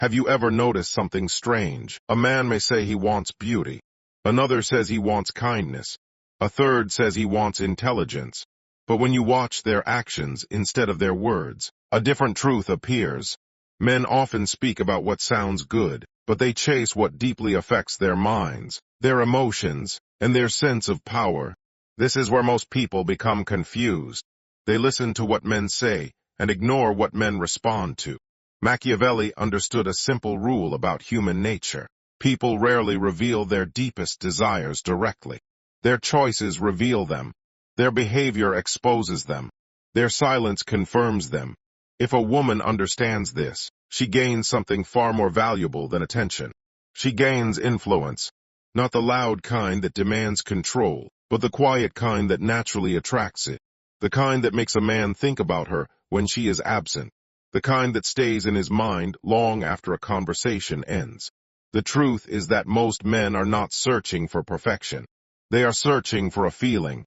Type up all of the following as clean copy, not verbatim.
Have you ever noticed something strange? A man may say he wants beauty. Another says he wants kindness. A third says he wants intelligence. But when you watch their actions instead of their words, a different truth appears. Men often speak about what sounds good, but they chase what deeply affects their minds, their emotions, and their sense of power. This is where most people become confused. They listen to what men say and ignore what men respond to. Machiavelli understood a simple rule about human nature. People rarely reveal their deepest desires directly. Their choices reveal them. Their behavior exposes them. Their silence confirms them. If a woman understands this, she gains something far more valuable than attention. She gains influence, not the loud kind that demands control, but the quiet kind that naturally attracts it, the kind that makes a man think about her when she is absent, the kind that stays in his mind long after a conversation ends. The truth is that most men are not searching for perfection. They are searching for a feeling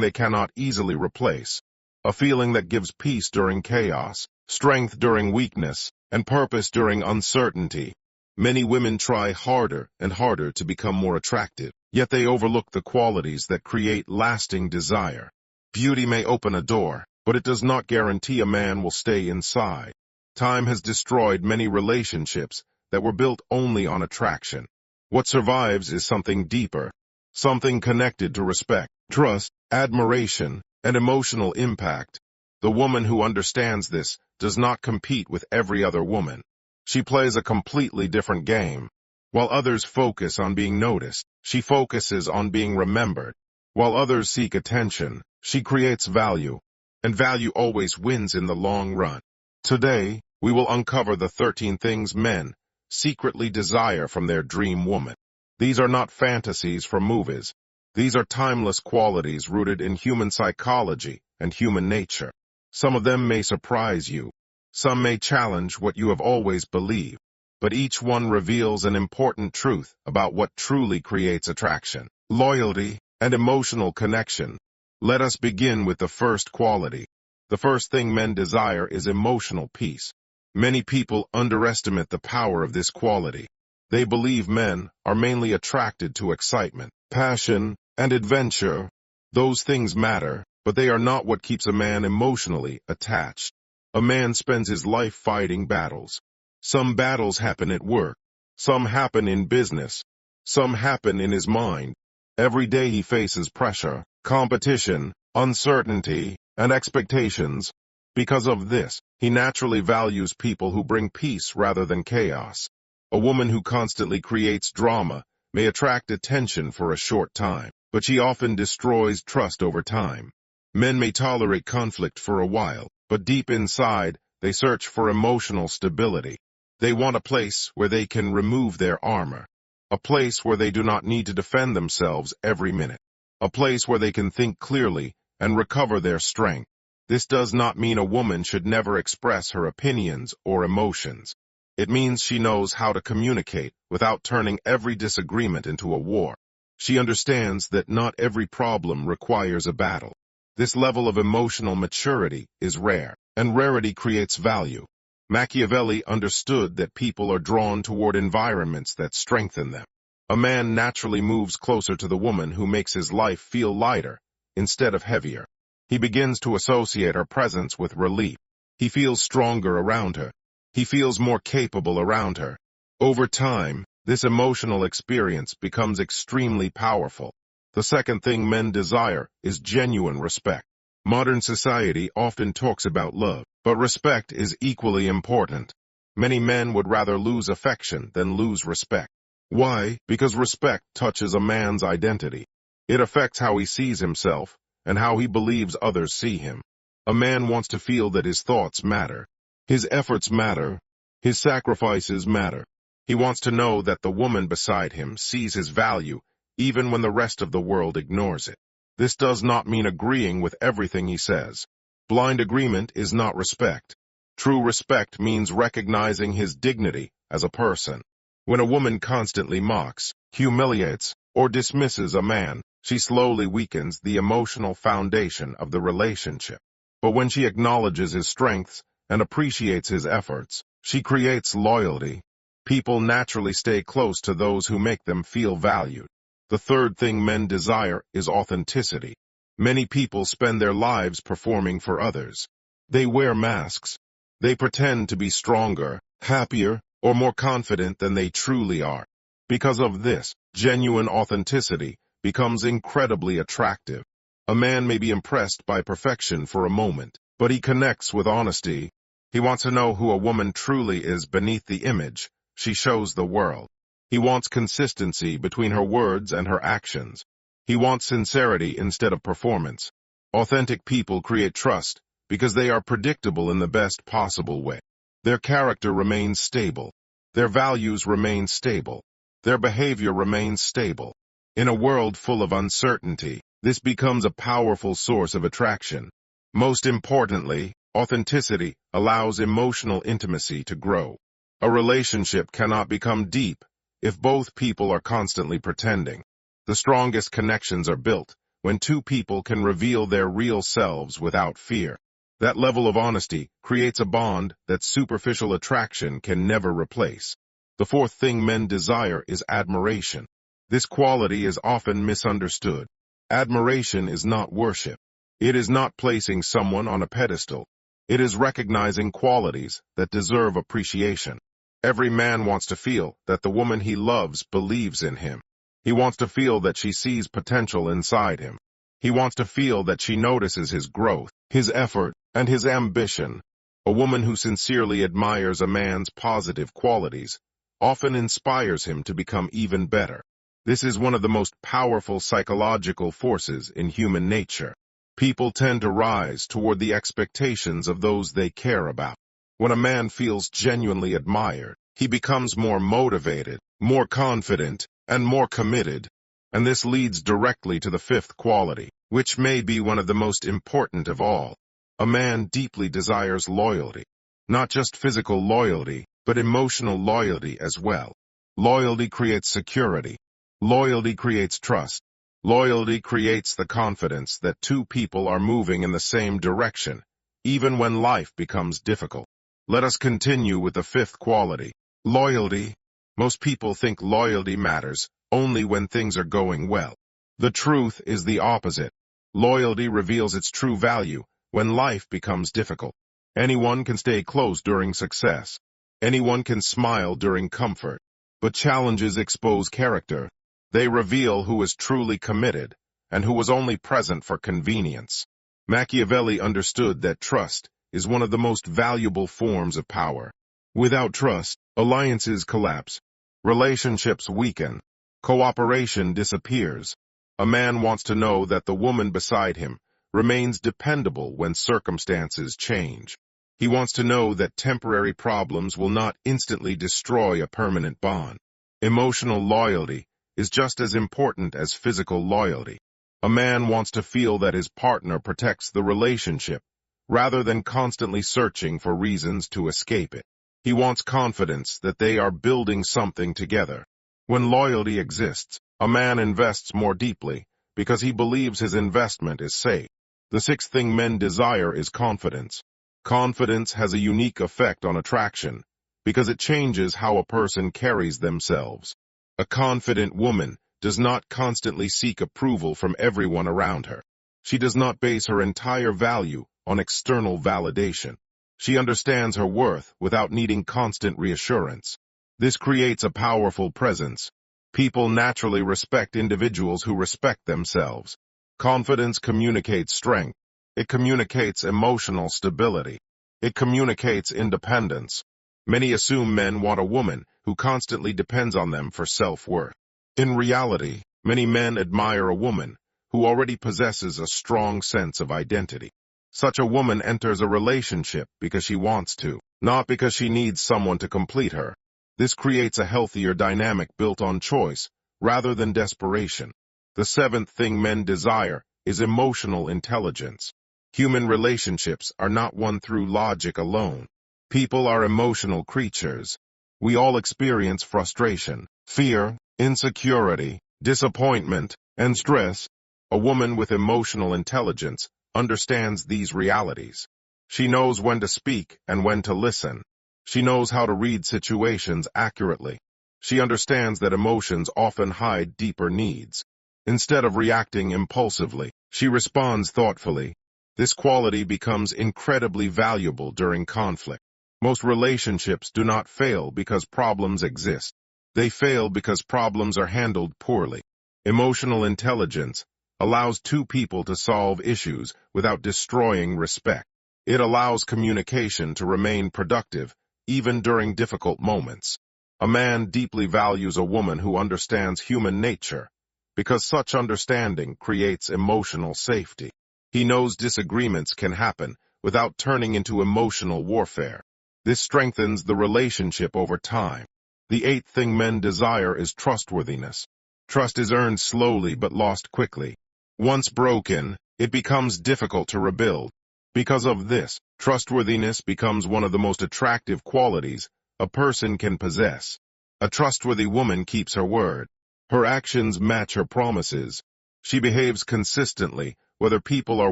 they cannot easily replace, a feeling that gives peace during chaos, strength during weakness, and purpose during uncertainty. Many women try harder and harder to become more attractive, yet they overlook the qualities that create lasting desire. Beauty may open a door, but it does not guarantee a man will stay inside. Time has destroyed many relationships that were built only on attraction. What survives is something deeper, something connected to respect, trust, admiration, and emotional impact. The woman who understands this does not compete with every other woman. She plays a completely different game. While others focus on being noticed, she focuses on being remembered. While others seek attention, she creates value. And value always wins in the long run. Today, we will uncover the 13 things men secretly desire from their dream woman. These are not fantasies from movies. These are timeless qualities rooted in human psychology and human nature. Some of them may surprise you. Some may challenge what you have always believed. But each one reveals an important truth about what truly creates attraction, loyalty, and emotional connection. Let us begin with the first quality. The first thing men desire is emotional peace. Many people underestimate the power of this quality. They believe men are mainly attracted to excitement, passion, and adventure. Those things matter, but they are not what keeps a man emotionally attached. A man spends his life fighting battles. Some battles happen at work. Some happen in business. Some happen in his mind. Every day he faces pressure, competition, uncertainty, and expectations. Because of this, he naturally values people who bring peace rather than chaos. A woman who constantly creates drama may attract attention for a short time, but she often destroys trust over time. Men may tolerate conflict for a while, but deep inside, they search for emotional stability. They want a place where they can remove their armor, a place where they do not need to defend themselves every minute, a place where they can think clearly and recover their strength. This does not mean a woman should never express her opinions or emotions. It means she knows how to communicate without turning every disagreement into a war. She understands that not every problem requires a battle. This level of emotional maturity is rare, and rarity creates value. Machiavelli understood that people are drawn toward environments that strengthen them. A man naturally moves closer to the woman who makes his life feel lighter instead of heavier. He begins to associate her presence with relief. He feels stronger around her. He feels more capable around her. Over time, this emotional experience becomes extremely powerful. The second thing men desire is genuine respect. Modern society often talks about love, but respect is equally important. Many men would rather lose affection than lose respect. Why? Because respect touches a man's identity. It affects how he sees himself and how he believes others see him. A man wants to feel that his thoughts matter. His efforts matter. His sacrifices matter. He wants to know that the woman beside him sees his value even when the rest of the world ignores it. This does not mean agreeing with everything he says. Blind agreement is not respect. True respect means recognizing his dignity as a person. When a woman constantly mocks, humiliates, or dismisses a man, she slowly weakens the emotional foundation of the relationship. But when she acknowledges his strengths and appreciates his efforts, She creates loyalty. People naturally stay close to those who make them feel valued. The third thing men desire is authenticity. Many people spend their lives performing for others. They wear masks. They pretend to be stronger, happier, or more confident than they truly are. Because of this, genuine authenticity becomes incredibly attractive. A man may be impressed by perfection for a moment, but he connects with honesty. He wants to know who a woman truly is beneath the image she shows the world. He wants consistency between her words and her actions. He wants sincerity instead of performance. Authentic people create trust because they are predictable in the best possible way. Their character remains stable. Their values remain stable. Their behavior remains stable. In a world full of uncertainty, this becomes a powerful source of attraction. Most importantly, authenticity allows emotional intimacy to grow. A relationship cannot become deep if both people are constantly pretending. The strongest connections are built when two people can reveal their real selves without fear. That level of honesty creates a bond that superficial attraction can never replace. The fourth thing men desire is admiration. This quality is often misunderstood. Admiration is not worship. It is not placing someone on a pedestal. It is recognizing qualities that deserve appreciation. Every man wants to feel that the woman he loves believes in him. He wants to feel that she sees potential inside him. He wants to feel that she notices his growth, his effort, and his ambition. A woman who sincerely admires a man's positive qualities often inspires him to become even better. This is one of the most powerful psychological forces in human nature. People tend to rise toward the expectations of those they care about. When a man feels genuinely admired, he becomes more motivated, more confident, and more committed. And this leads directly to the fifth quality, which may be one of the most important of all. A man deeply desires loyalty. Not just physical loyalty, but emotional loyalty as well. Loyalty creates security. Loyalty creates trust. Loyalty creates the confidence that two people are moving in the same direction, even when life becomes difficult. Let us continue with the fifth quality, loyalty. Most people think loyalty matters only when things are going well. The truth is the opposite. Loyalty reveals its true value when life becomes difficult. Anyone can stay close during success. Anyone can smile during comfort. But challenges expose character. They reveal who is truly committed and who was only present for convenience. Machiavelli understood that trust is one of the most valuable forms of power. Without trust, alliances collapse. Relationships weaken. Cooperation disappears. A man wants to know that the woman beside him remains dependable when circumstances change. He wants to know that temporary problems will not instantly destroy a permanent bond. Emotional loyalty is just as important as physical loyalty. A man wants to feel that his partner protects the relationship, rather than constantly searching for reasons to escape it. He wants confidence that they are building something together. When loyalty exists, a man invests more deeply because he believes his investment is safe. The sixth thing men desire is confidence. Confidence has a unique effect on attraction because it changes how a person carries themselves. A confident woman does not constantly seek approval from everyone around her. She does not base her entire value on external validation. She understands her worth without needing constant reassurance. This creates a powerful presence. People naturally respect individuals who respect themselves. Confidence communicates strength. It communicates emotional stability. It communicates independence. Many assume men want a woman who constantly depends on them for self-worth. In reality, many men admire a woman who already possesses a strong sense of identity. Such a woman enters a relationship because she wants to, not because she needs someone to complete her. This creates a healthier dynamic built on choice rather than desperation. The seventh thing men desire is emotional intelligence. Human relationships are not won through logic alone. People are emotional creatures. We all experience frustration, fear, insecurity, disappointment, and stress. A woman with emotional intelligence understands these realities. She knows when to speak and when to listen. She knows how to read situations accurately. She understands that emotions often hide deeper needs. Instead of reacting impulsively, she responds thoughtfully. This quality becomes incredibly valuable during conflict. Most relationships do not fail because problems exist. They fail because problems are handled poorly. Emotional intelligence allows two people to solve issues without destroying respect. It allows communication to remain productive, even during difficult moments. A man deeply values a woman who understands human nature, because such understanding creates emotional safety. He knows disagreements can happen without turning into emotional warfare. This strengthens the relationship over time. The eighth thing men desire is trustworthiness. Trust is earned slowly but lost quickly. Once broken, it becomes difficult to rebuild. Because of this, trustworthiness becomes one of the most attractive qualities a person can possess. A trustworthy woman keeps her word. Her actions match her promises. She behaves consistently, whether people are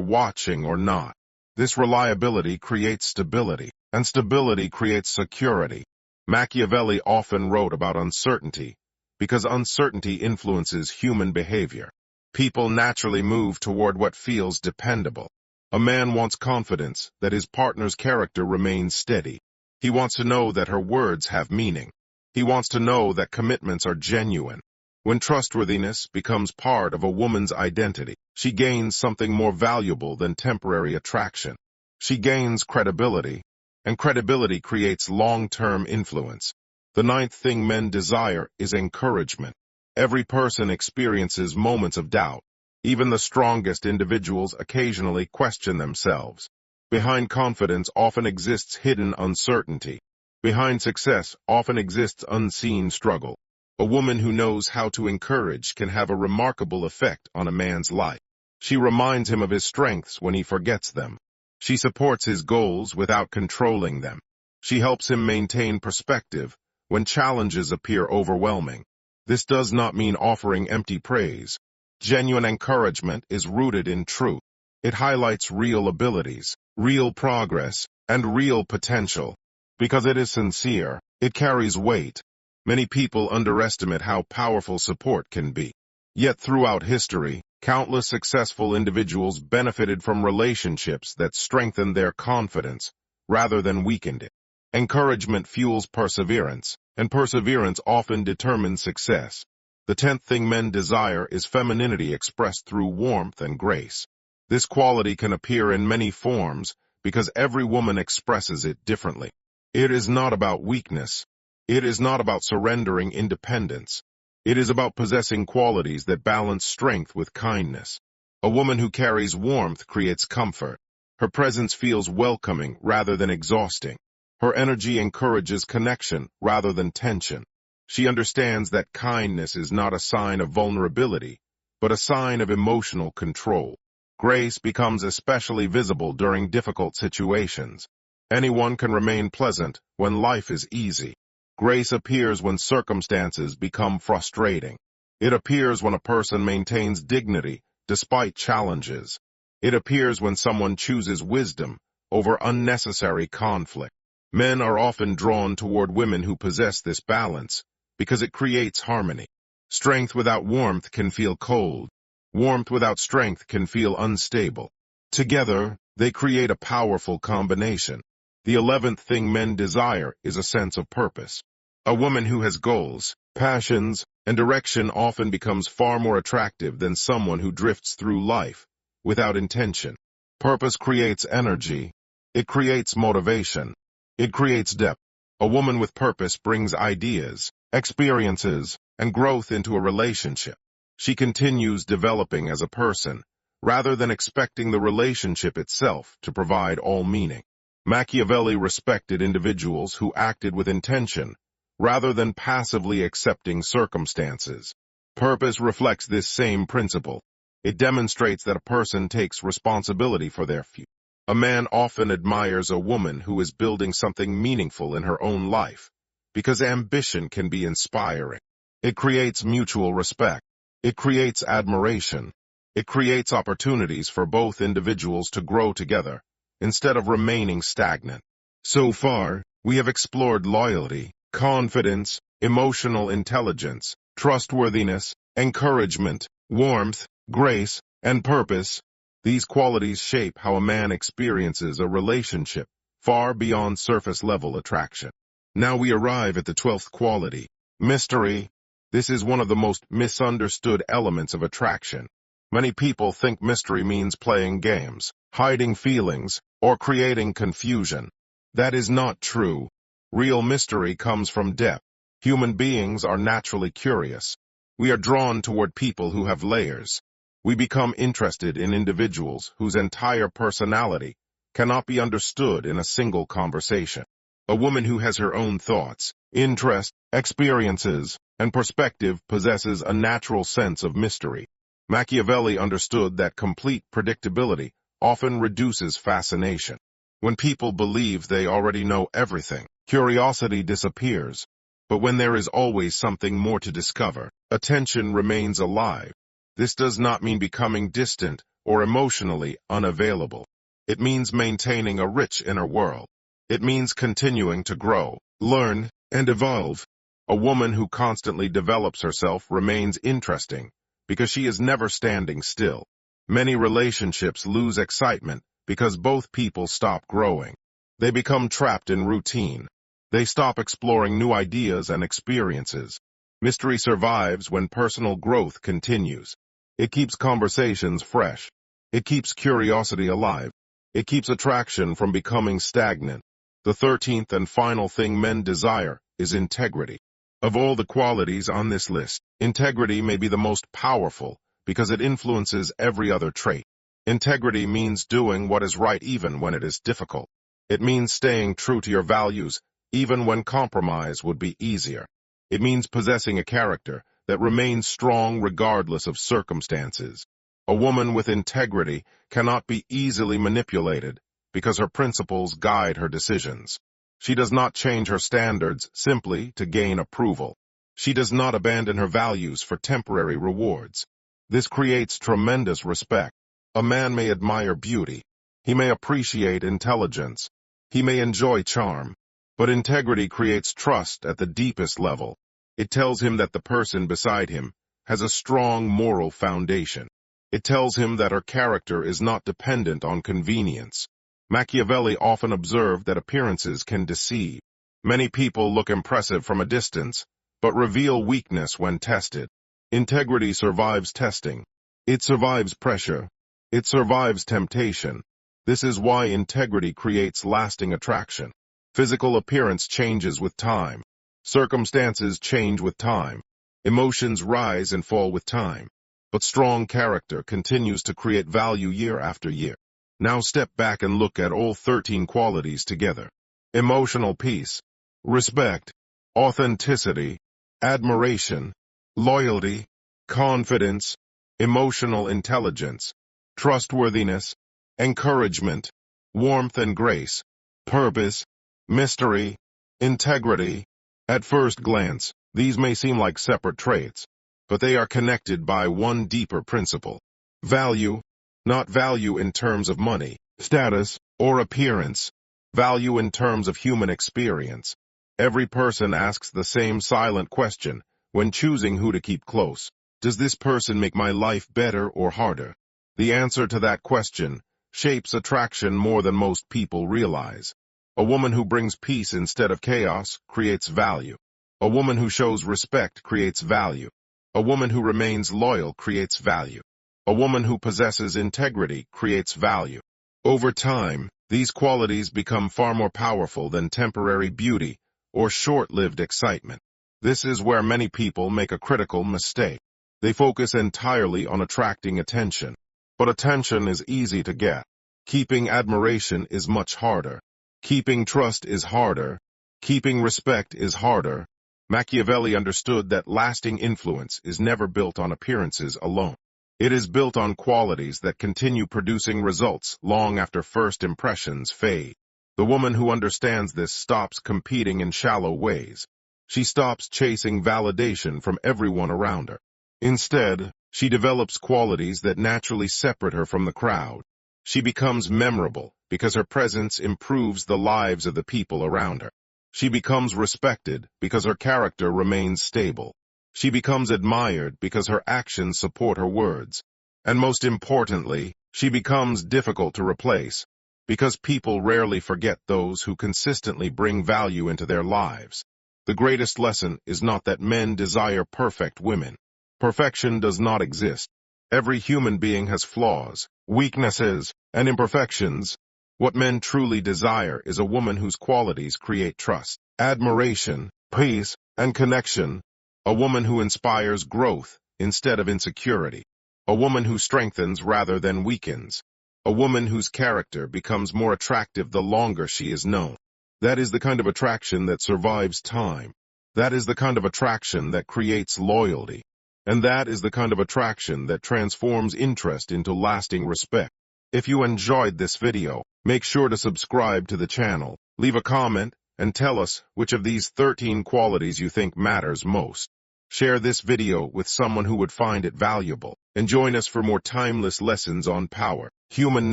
watching or not. This reliability creates stability, and stability creates security. Machiavelli often wrote about uncertainty, because uncertainty influences human behavior. People naturally move toward what feels dependable. A man wants confidence that his partner's character remains steady. He wants to know that her words have meaning. He wants to know that commitments are genuine. When trustworthiness becomes part of a woman's identity, she gains something more valuable than temporary attraction. She gains credibility, and credibility creates long-term influence. The ninth thing men desire is encouragement. Every person experiences moments of doubt. Even the strongest individuals occasionally question themselves. Behind confidence often exists hidden uncertainty. Behind success often exists unseen struggle. A woman who knows how to encourage can have a remarkable effect on a man's life. She reminds him of his strengths when he forgets them. She supports his goals without controlling them. She helps him maintain perspective when challenges appear overwhelming. This does not mean offering empty praise. Genuine encouragement is rooted in truth. It highlights real abilities, real progress, and real potential. Because it is sincere, it carries weight. Many people underestimate how powerful support can be. Yet throughout history, countless successful individuals benefited from relationships that strengthened their confidence rather than weakened it. Encouragement fuels perseverance, and perseverance often determines success. The 10th thing men desire is femininity expressed through warmth and grace. This quality can appear in many forms because every woman expresses it differently. It is not about weakness. It is not about surrendering independence. It is about possessing qualities that balance strength with kindness. A woman who carries warmth creates comfort. Her presence feels welcoming rather than exhausting. Her energy encourages connection rather than tension. She understands that kindness is not a sign of vulnerability, but a sign of emotional control. Grace becomes especially visible during difficult situations. Anyone can remain pleasant when life is easy. Grace appears when circumstances become frustrating. It appears when a person maintains dignity despite challenges. It appears when someone chooses wisdom over unnecessary conflict. Men are often drawn toward women who possess this balance because it creates harmony. Strength without warmth can feel cold. Warmth without strength can feel unstable. Together, they create a powerful combination. The 11th thing men desire is a sense of purpose. A woman who has goals, passions, and direction often becomes far more attractive than someone who drifts through life without intention. Purpose creates energy. It creates motivation. It creates depth. A woman with purpose brings ideas, experiences, and growth into a relationship. She continues developing as a person, rather than expecting the relationship itself to provide all meaning. Machiavelli respected individuals who acted with intention, rather than passively accepting circumstances. Purpose reflects this same principle. It demonstrates that a person takes responsibility for their future. A man often admires a woman who is building something meaningful in her own life, because ambition can be inspiring. It creates mutual respect. It creates admiration. It creates opportunities for both individuals to grow together, instead of remaining stagnant. So far, We have explored loyalty, confidence, emotional intelligence, trustworthiness, encouragement, warmth, grace, and purpose. These qualities shape how a man experiences a relationship, far beyond surface-level attraction. Now we arrive at the 12th quality, mystery. This is one of the most misunderstood elements of attraction. Many people think mystery means playing games, hiding feelings, or creating confusion. That is not true. Real mystery comes from depth. Human beings are naturally curious. We are drawn toward people who have layers. We become interested in individuals whose entire personality cannot be understood in a single conversation. A woman who has her own thoughts, interests, experiences, and perspective possesses a natural sense of mystery. Machiavelli understood that complete predictability often reduces fascination. When people believe they already know everything, curiosity disappears. But when there is always something more to discover, attention remains alive. This does not mean becoming distant or emotionally unavailable. It means maintaining a rich inner world. It means continuing to grow, learn, and evolve. A woman who constantly develops herself remains interesting because she is never standing still. Many relationships lose excitement because both people stop growing. They become trapped in routine. They stop exploring new ideas and experiences. Mystery survives when personal growth continues. It keeps conversations fresh. It keeps curiosity alive. It keeps attraction from becoming stagnant. The 13th and final thing men desire is integrity. Of all the qualities on this list, integrity may be the most powerful because it influences every other trait. Integrity means doing what is right even when it is difficult. It means staying true to your values even when compromise would be easier. It means possessing a character that remains strong regardless of circumstances. A woman with integrity cannot be easily manipulated because her principles guide her decisions. She does not change her standards simply to gain approval. She does not abandon her values for temporary rewards. This creates tremendous respect. A man may admire beauty. He may appreciate intelligence. He may enjoy charm. But integrity creates trust at the deepest level. It tells him that the person beside him has a strong moral foundation. It tells him that her character is not dependent on convenience. Machiavelli often observed that appearances can deceive. Many people look impressive from a distance, but reveal weakness when tested. Integrity survives testing. It survives pressure. It survives temptation. This is why integrity creates lasting attraction. Physical appearance changes with time. Circumstances change with time. Emotions rise and fall with time. But strong character continues to create value year after year. Now step back and look at all 13 qualities together. Emotional peace, respect, authenticity, admiration, loyalty, confidence, emotional intelligence, trustworthiness, encouragement, warmth and grace, purpose, mystery, integrity. At first glance, these may seem like separate traits, but they are connected by one deeper principle. Value, not value in terms of money, status, or appearance. Value in terms of human experience. Every person asks the same silent question when choosing who to keep close. Does this person make my life better or harder? The answer to that question shapes attraction more than most people realize. A woman who brings peace instead of chaos creates value. A woman who shows respect creates value. A woman who remains loyal creates value. A woman who possesses integrity creates value. Over time, these qualities become far more powerful than temporary beauty or short-lived excitement. This is where many people make a critical mistake. They focus entirely on attracting attention. But attention is easy to get. Keeping admiration is much harder. Keeping trust is harder. Keeping respect is harder. Machiavelli understood that lasting influence is never built on appearances alone. It is built on qualities that continue producing results long after first impressions fade. The woman who understands this stops competing in shallow ways. She stops chasing validation from everyone around her. Instead, she develops qualities that naturally separate her from the crowd. She becomes memorable because her presence improves the lives of the people around her. She becomes respected because her character remains stable. She becomes admired because her actions support her words. And most importantly, she becomes difficult to replace because people rarely forget those who consistently bring value into their lives. The greatest lesson is not that men desire perfect women. Perfection does not exist. Every human being has flaws, weaknesses, and imperfections. What men truly desire is a woman whose qualities create trust, admiration, peace, and connection. A woman who inspires growth instead of insecurity. A woman who strengthens rather than weakens. A woman whose character becomes more attractive the longer she is known. That is the kind of attraction that survives time. That is the kind of attraction that creates loyalty. And that is the kind of attraction that transforms interest into lasting respect. If you enjoyed this video, make sure to subscribe to the channel, leave a comment, and tell us which of these 13 qualities you think matters most. Share this video with someone who would find it valuable, and join us for more timeless lessons on power, human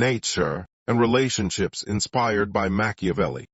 nature, and relationships inspired by Machiavelli.